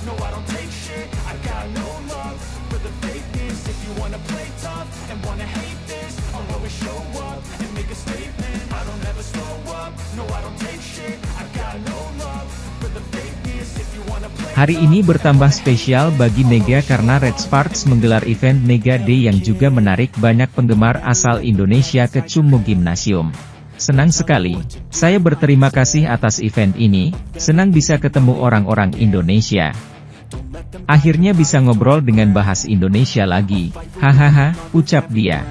no I don't take shit, I got no love for the fakeness. If you wanna play tough and wanna hate this, I'll always show up and make a statement. I don't ever slow up, no I don't take shit, I got no love for the fakeness. If you wanna play. Hari ini bertambah spesial bagi Mega karena Red Sparks menggelar event Mega Day yang juga menarik banyak penggemar asal Indonesia ke Chungmu Gymnasium. Senang sekali, saya berterima kasih atas event ini, senang bisa ketemu orang-orang Indonesia. Akhirnya bisa ngobrol dengan bahas Indonesia lagi, hahaha, ucap dia.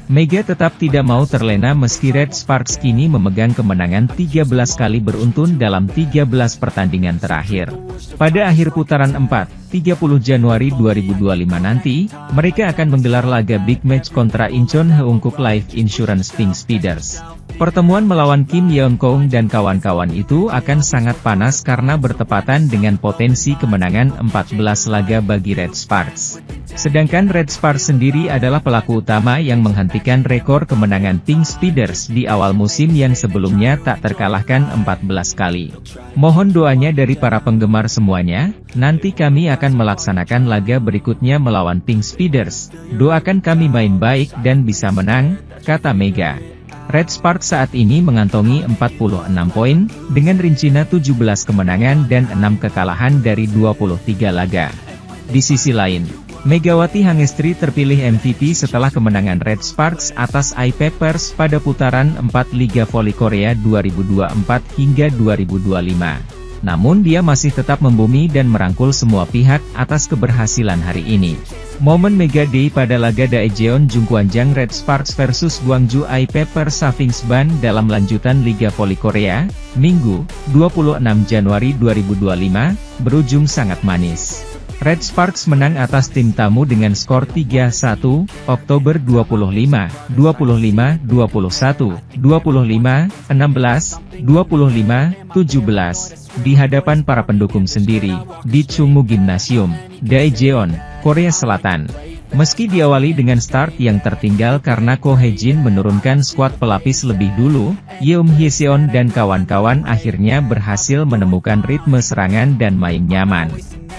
Mega tetap tidak mau terlena meski Red Sparks kini memegang kemenangan 13 kali beruntun dalam 13 pertandingan terakhir. Pada akhir putaran 4, 30 Januari 2025 nanti, mereka akan menggelar laga big match kontra Incheon Heungkuk Life Insurance Pink Speeders. Pertemuan melawan Kim Yeon-keung dan kawan-kawan itu akan sangat panas karena bertepatan dengan potensi kemenangan 14 laga bagi Red Sparks. Sedangkan Red Sparks sendiri adalah pelaku utama yang menghentikan rekor kemenangan Pink Speeders di awal musim yang sebelumnya tak terkalahkan 14 kali. Mohon doanya dari para penggemar semuanya, nanti kami akan melaksanakan laga berikutnya melawan Pink Speeders. Doakan kami main baik dan bisa menang, kata Mega. Red Sparks saat ini mengantongi 46 poin, dengan rincinya 17 kemenangan dan 6 kekalahan dari 23 laga. Di sisi lain, Megawati Hangestri terpilih MVP setelah kemenangan Red Sparks atas I-Papers pada putaran 4 Liga Voli Korea 2024 hingga 2025. Namun dia masih tetap membumi dan merangkul semua pihak atas keberhasilan hari ini. Momen Mega Day pada laga Daejeon Jungkwanjang Red Sparks versus Gwangju I-Papers Safingsban dalam lanjutan Liga Voli Korea, Minggu, 26 Januari 2025, berujung sangat manis. Red Sparks menang atas tim tamu dengan skor 3-1, Oktober 25, 25, 21, 25, 16, 25, 17, di hadapan para pendukung sendiri, di Chungmu Gymnasium, Daejeon, Korea Selatan. Meski diawali dengan start yang tertinggal karena Ko Hae-jin menurunkan skuad pelapis lebih dulu, Yeom Hyeseon dan kawan-kawan akhirnya berhasil menemukan ritme serangan dan main nyaman.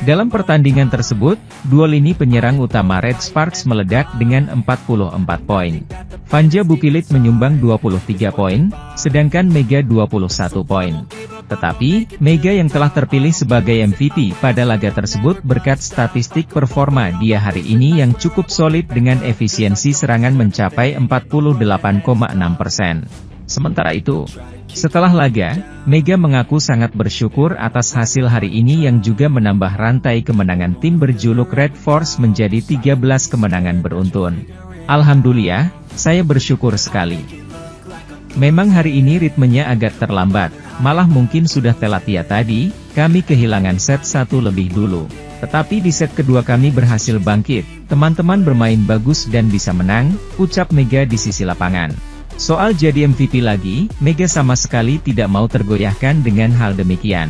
Dalam pertandingan tersebut, dua lini penyerang utama Red Sparks meledak dengan 44 poin. Vanja Bukilit menyumbang 23 poin, sedangkan Mega 21 poin. Tetapi, Mega yang telah terpilih sebagai MVP pada laga tersebut berkat statistik performa dia hari ini yang cukup solid dengan efisiensi serangan mencapai 48,6%. Sementara itu, setelah laga, Mega mengaku sangat bersyukur atas hasil hari ini yang juga menambah rantai kemenangan tim berjuluk Red Force menjadi 13 kemenangan beruntun. Alhamdulillah, saya bersyukur sekali. Memang hari ini ritmenya agak terlambat, malah mungkin sudah telat ya tadi, kami kehilangan set 1 lebih dulu. Tetapi di set kedua kami berhasil bangkit, teman-teman bermain bagus dan bisa menang, ucap Mega di sisi lapangan. Soal jadi MVP lagi, Mega sama sekali tidak mau tergoyahkan dengan hal demikian.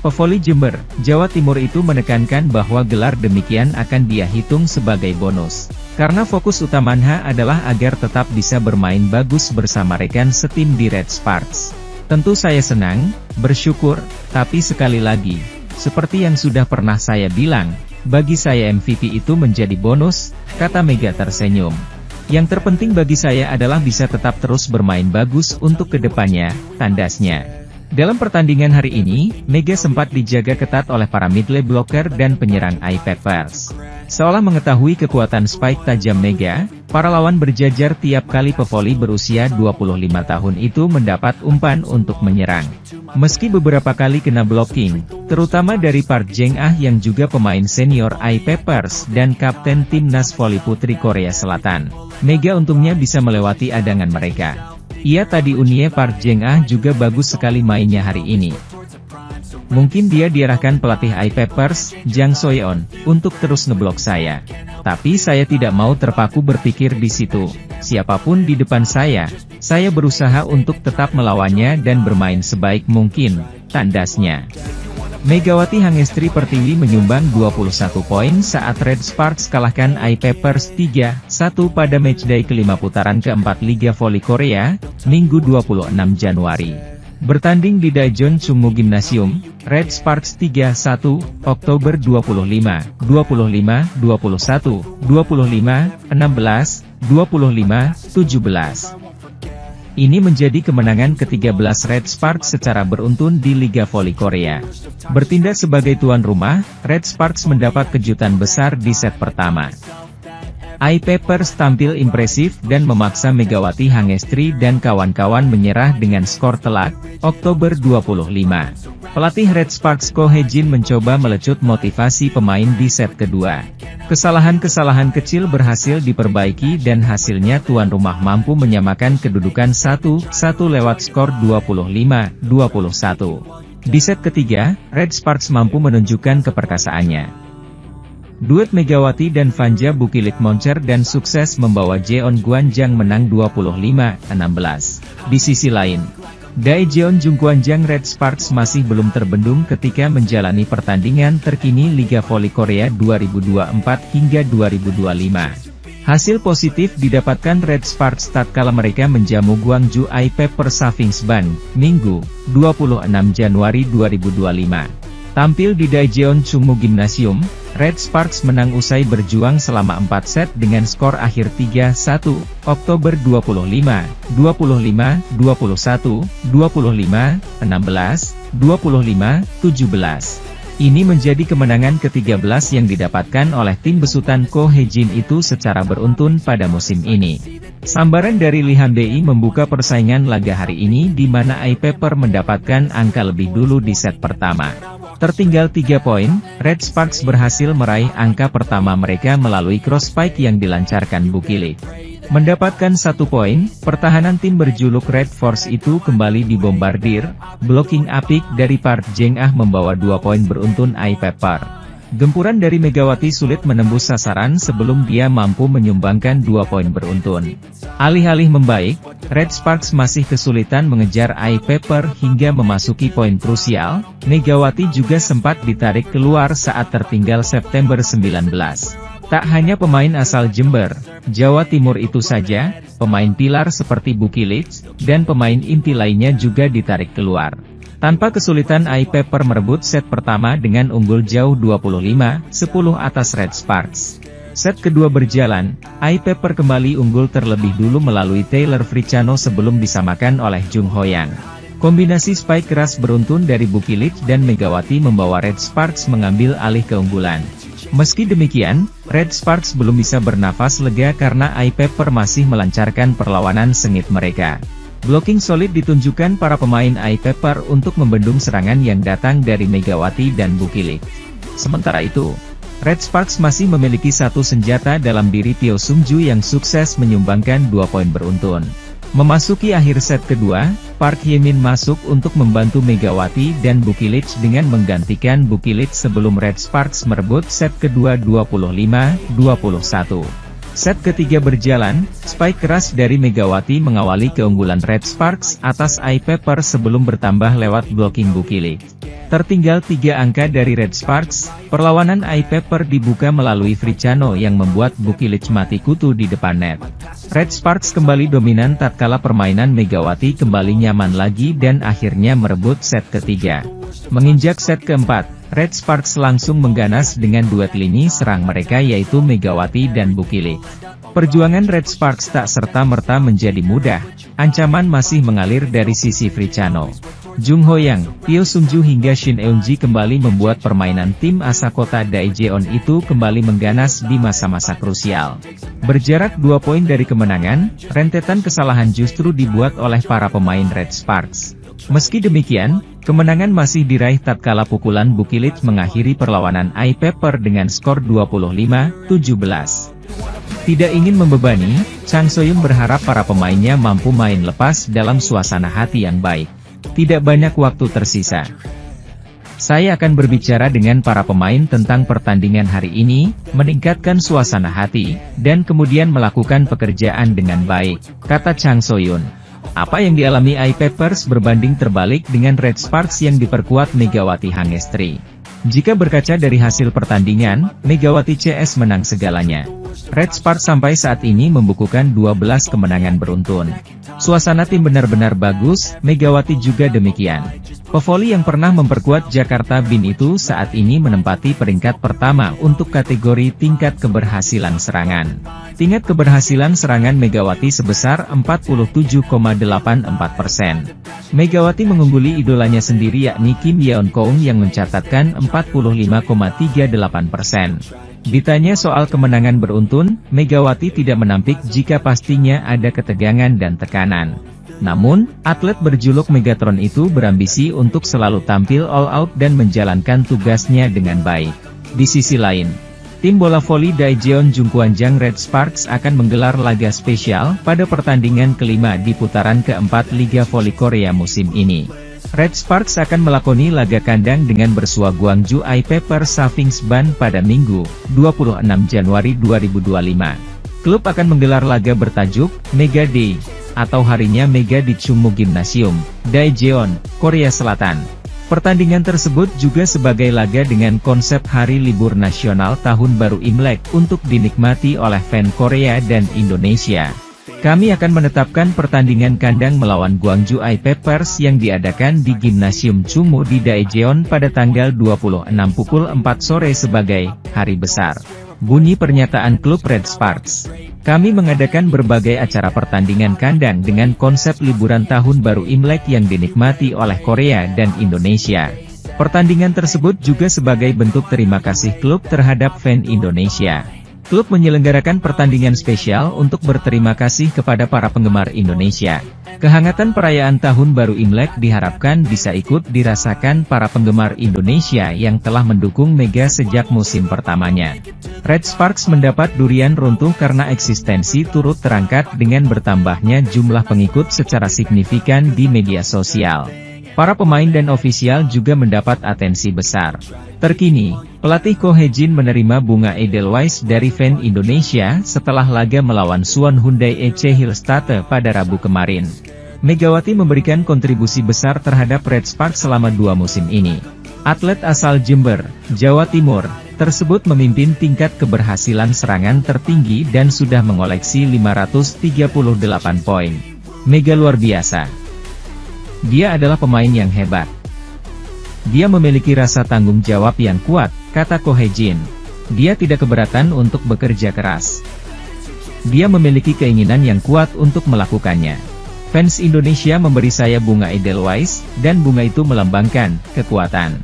Pevoli Jember, Jawa Timur itu menekankan bahwa gelar demikian akan dia hitung sebagai bonus. Karena fokus utamanya adalah agar tetap bisa bermain bagus bersama rekan setim di Red Sparks. Tentu saya senang, bersyukur, tapi sekali lagi, seperti yang sudah pernah saya bilang, bagi saya MVP itu menjadi bonus, kata Mega tersenyum. Yang terpenting bagi saya adalah bisa tetap terus bermain bagus untuk kedepannya, tandasnya. Dalam pertandingan hari ini, Mega sempat dijaga ketat oleh para middle blocker dan penyerang I-Papers. Seolah mengetahui kekuatan spike tajam Mega, para lawan berjajar tiap kali pevoli berusia 25 tahun itu mendapat umpan untuk menyerang. Meski beberapa kali kena blocking, terutama dari Park Jeng-ah yang juga pemain senior I-Papers dan kapten timnas voli putri Korea Selatan, Mega untungnya bisa melewati adangan mereka. Ia tadi unie Park Jeng-ah juga bagus sekali mainnya hari ini. Mungkin dia diarahkan pelatih I-Papers, Jang Soyeon, untuk terus ngeblok saya. Tapi saya tidak mau terpaku berpikir di situ. Siapapun di depan saya berusaha untuk tetap melawannya dan bermain sebaik mungkin, tandasnya. Megawati Hangestri Pertiwi menyumbang 21 poin saat Red Sparks kalahkan I-Papers 3-1 pada matchday kelima putaran keempat Liga Voli Korea, Minggu 26 Januari. Bertanding di Daejeon Chungmu Gymnasium, Red Sparks 3-1, Oktober 25, 25, 21, 25, 16, 25, 17. Ini menjadi kemenangan ke-13 Red Sparks secara beruntun di Liga Voli Korea. Bertindak sebagai tuan rumah, Red Sparks mendapat kejutan besar di set pertama. iPepers tampil impresif dan memaksa Megawati Hangestri dan kawan-kawan menyerah dengan skor telak, Oktober 25. Pelatih Red Sparks Ko Hye-jin mencoba melecut motivasi pemain di set kedua. Kesalahan-kesalahan kecil berhasil diperbaiki dan hasilnya tuan rumah mampu menyamakan kedudukan 1-1 lewat skor 25-21. Di set ketiga, Red Sparks mampu menunjukkan keperkasaannya. Duet Megawati dan Vanja Bukilit moncer dan sukses membawa Jeon Gwanjang menang 25-16. Di sisi lain, Daejeon Jungkwanjang Red Sparks masih belum terbendung ketika menjalani pertandingan terkini Liga Voli Korea 2024 hingga 2025. Hasil positif didapatkan Red Sparks tatkala mereka menjamu Gwangju iPepers Savings Bank, Minggu, 26 Januari 2025. Tampil di Daejeon Chungmu Gymnasium, Red Sparks menang usai berjuang selama 4 set dengan skor akhir 3-1, Oktober 25, 25, 21, 25, 16, 25, 17. Ini menjadi kemenangan ke-13 yang didapatkan oleh tim besutan Ko Hye-jin itu secara beruntun pada musim ini. Sambaran dari Lee Han-dae membuka persaingan laga hari ini di mana iPepers mendapatkan angka lebih dulu di set pertama. Tertinggal 3 poin, Red Sparks berhasil meraih angka pertama mereka melalui cross spike yang dilancarkan Bukilit. Mendapatkan 1 poin, pertahanan tim berjuluk Red Force itu kembali dibombardir, blocking apik dari Park Jeng-ah membawa 2 poin beruntun iPepers. Gempuran dari Megawati sulit menembus sasaran sebelum dia mampu menyumbangkan 2 poin beruntun. Alih-alih membaik, Red Sparks masih kesulitan mengejar iPepers hingga memasuki poin krusial. Megawati juga sempat ditarik keluar saat tertinggal September 19. Tak hanya pemain asal Jember, Jawa Timur itu saja, pemain pilar seperti Bukilit dan pemain inti lainnya juga ditarik keluar. Tanpa kesulitan iPepers merebut set pertama dengan unggul jauh 25-10 atas Red Sparks. Set kedua berjalan, iPepers kembali unggul terlebih dulu melalui Taylor Fricano sebelum disamakan oleh Jung Ho-yang. Kombinasi spike keras beruntun dari Bukilit dan Megawati membawa Red Sparks mengambil alih keunggulan. Meski demikian, Red Sparks belum bisa bernafas lega karena iPepers masih melancarkan perlawanan sengit mereka. Blocking solid ditunjukkan para pemain iPepers untuk membendung serangan yang datang dari Megawati dan Bukilit. Sementara itu, Red Sparks masih memiliki satu senjata dalam diri Pyo Sung-ju yang sukses menyumbangkan 2 poin beruntun. Memasuki akhir set kedua, Park Hye-min masuk untuk membantu Megawati dan Bukilit dengan menggantikan Bukilit sebelum Red Sparks merebut set kedua 25-21. Set ketiga berjalan, spike keras dari Megawati mengawali keunggulan Red Sparks atas iPepers sebelum bertambah lewat blocking Bukilit. Tertinggal 3 angka dari Red Sparks, perlawanan iPepers dibuka melalui Fricano yang membuat Bukilit mati kutu di depan net. Red Sparks kembali dominan tatkala permainan Megawati kembali nyaman lagi dan akhirnya merebut set ketiga. Menginjak set keempat, Red Sparks langsung mengganas dengan duet lini serang mereka yaitu Megawati dan Bukilit. Perjuangan Red Sparks tak serta-merta menjadi mudah, ancaman masih mengalir dari sisi Fricano. Jung Ho-yang, Pyo Sung-ju hingga Shin Eun-ji kembali membuat permainan tim asakota Daejeon itu kembali mengganas di masa-masa krusial. Berjarak 2 poin dari kemenangan, rentetan kesalahan justru dibuat oleh para pemain Red Sparks. Meski demikian, kemenangan masih diraih tatkala pukulan Bukilit mengakhiri perlawanan iPepers dengan skor 25-17. Tidak ingin membebani, Chang So-young berharap para pemainnya mampu main lepas dalam suasana hati yang baik. Tidak banyak waktu tersisa. Saya akan berbicara dengan para pemain tentang pertandingan hari ini, meningkatkan suasana hati, dan kemudian melakukan pekerjaan dengan baik, kata Chang So-young. Apa yang dialami iPepers berbanding terbalik dengan Red Sparks yang diperkuat Megawati Hangestri. Jika berkaca dari hasil pertandingan, Megawati CS menang segalanya. Red Sparks sampai saat ini membukukan 12 kemenangan beruntun. Suasana tim benar-benar bagus, Megawati juga demikian. Pevoli yang pernah memperkuat Jakarta Bin itu saat ini menempati peringkat pertama untuk kategori tingkat keberhasilan serangan. Tingkat keberhasilan serangan Megawati sebesar 47,84%. Megawati mengungguli idolanya sendiri yakni Kim Yeon Keung yang mencatatkan 45,38%. Ditanya soal kemenangan beruntun, Megawati tidak menampik jika pastinya ada ketegangan dan tekanan. Namun, atlet berjuluk Megatron itu berambisi untuk selalu tampil all out dan menjalankan tugasnya dengan baik. Di sisi lain, tim bola voli Daejeon Jungkwanjang Red Sparks akan menggelar laga spesial pada pertandingan kelima di putaran keempat Liga Voli Korea musim ini. Red Sparks akan melakoni laga kandang dengan bersua Gwangju I-Pepper Safingsban pada Minggu, 26 Januari 2025. Klub akan menggelar laga bertajuk Mega Day, atau Harinya Mega di Chungmu Gymnasium, Daejeon, Korea Selatan. Pertandingan tersebut juga sebagai laga dengan konsep Hari Libur Nasional Tahun Baru Imlek untuk dinikmati oleh fan Korea dan Indonesia. Kami akan menetapkan pertandingan kandang melawan Gwangju I-Peppers yang diadakan di Gymnasium Chungmu di Daejeon pada tanggal 26 pukul 4 sore sebagai hari besar. Bunyi pernyataan klub Red Sparks. Kami mengadakan berbagai acara pertandingan kandang dengan konsep liburan tahun baru Imlek yang dinikmati oleh Korea dan Indonesia. Pertandingan tersebut juga sebagai bentuk terima kasih klub terhadap fan Indonesia. Klub menyelenggarakan pertandingan spesial untuk berterima kasih kepada para penggemar Indonesia. Kehangatan perayaan Tahun Baru Imlek diharapkan bisa ikut dirasakan para penggemar Indonesia yang telah mendukung Mega sejak musim pertamanya. Red Sparks mendapat durian runtuh karena eksistensi turut terangkat dengan bertambahnya jumlah pengikut secara signifikan di media sosial. Para pemain dan ofisial juga mendapat atensi besar. Terkini, pelatih Ko Hye-jin menerima bunga Edelweiss dari fan Indonesia setelah laga melawan Suwon Hyundai EC Hillstatte pada Rabu kemarin. Megawati memberikan kontribusi besar terhadap Red Sparks selama 2 musim ini. Atlet asal Jember, Jawa Timur, tersebut memimpin tingkat keberhasilan serangan tertinggi dan sudah mengoleksi 538 poin. Mega luar biasa. Dia adalah pemain yang hebat. Dia memiliki rasa tanggung jawab yang kuat, kata Ko Hye-jin. Dia tidak keberatan untuk bekerja keras. Dia memiliki keinginan yang kuat untuk melakukannya. Fans Indonesia memberi saya bunga Edelweiss, dan bunga itu melambangkan kekuatan.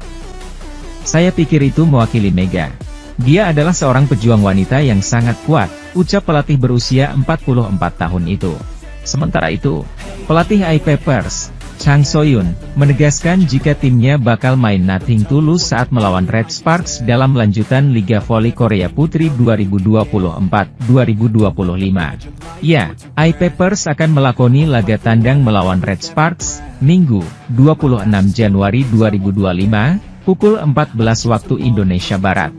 Saya pikir itu mewakili Mega. Dia adalah seorang pejuang wanita yang sangat kuat, ucap pelatih berusia 44 tahun itu. Sementara itu, pelatih I-Peppers, Chang So-yun, menegaskan jika timnya bakal main nothing tulus saat melawan Red Sparks dalam lanjutan Liga Voli Korea Putri 2024-2025. Ya, I-Peppers akan melakoni laga tandang melawan Red Sparks, Minggu, 26 Januari 2025, pukul 14 waktu Indonesia Barat.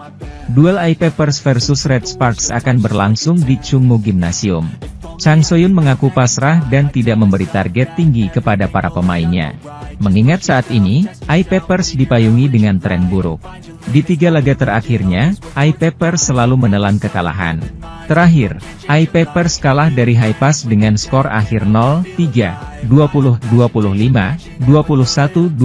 Duel I-Peppers versus Red Sparks akan berlangsung di Chungmu Gymnasium. Chang So-yun mengaku pasrah dan tidak memberi target tinggi kepada para pemainnya. Mengingat saat ini, I-Peppers dipayungi dengan tren buruk. Di 3 laga terakhirnya, I-Peppers selalu menelan kekalahan. Terakhir, I-Peppers kalah dari Haipas dengan skor akhir 0-3, 20-25, 21-25,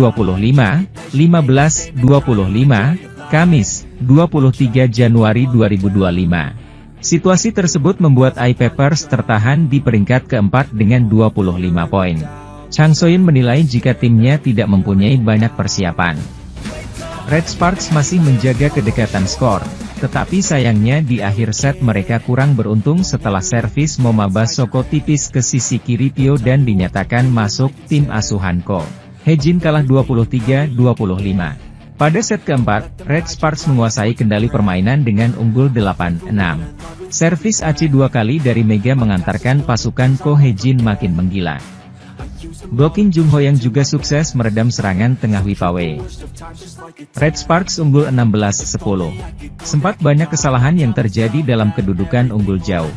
15-25, Kamis, 23 Januari 2025. Situasi tersebut membuat I-Peppers tertahan di peringkat keempat dengan 25 poin. Chang So-yun menilai jika timnya tidak mempunyai banyak persiapan. Red Sparks masih menjaga kedekatan skor, tetapi sayangnya di akhir set mereka kurang beruntung setelah servis Momaba Soko tipis ke sisi kiri Pio dan dinyatakan masuk tim asuhan Ko Hye-jin kalah 23-25. Pada set keempat, Red Sparks menguasai kendali permainan dengan unggul 8-6. Servis AC 2 kali dari Mega mengantarkan pasukan Ko Hye-jin makin menggila. Blocking Jung Ho yang juga sukses meredam serangan tengah Wipawe. Red Sparks unggul 16-10. Sempat banyak kesalahan yang terjadi dalam kedudukan unggul jauh.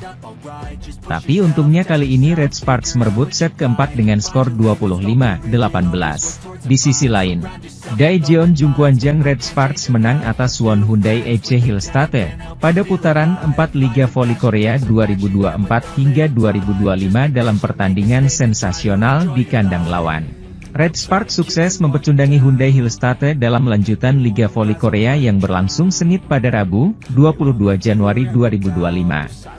Tapi untungnya kali ini Red Sparks merebut set keempat dengan skor 25-18. Di sisi lain, Daejeon Jungkwanjang Red Sparks menang atas Suwon Hyundai FC Hillstate pada putaran 4 Liga Voli Korea 2024 hingga 2025 dalam pertandingan sensasional di kandang lawan. Red Sparks sukses mempecundangi Hyundai Hillstate dalam lanjutan Liga Voli Korea yang berlangsung sengit pada Rabu, 22 Januari 2025.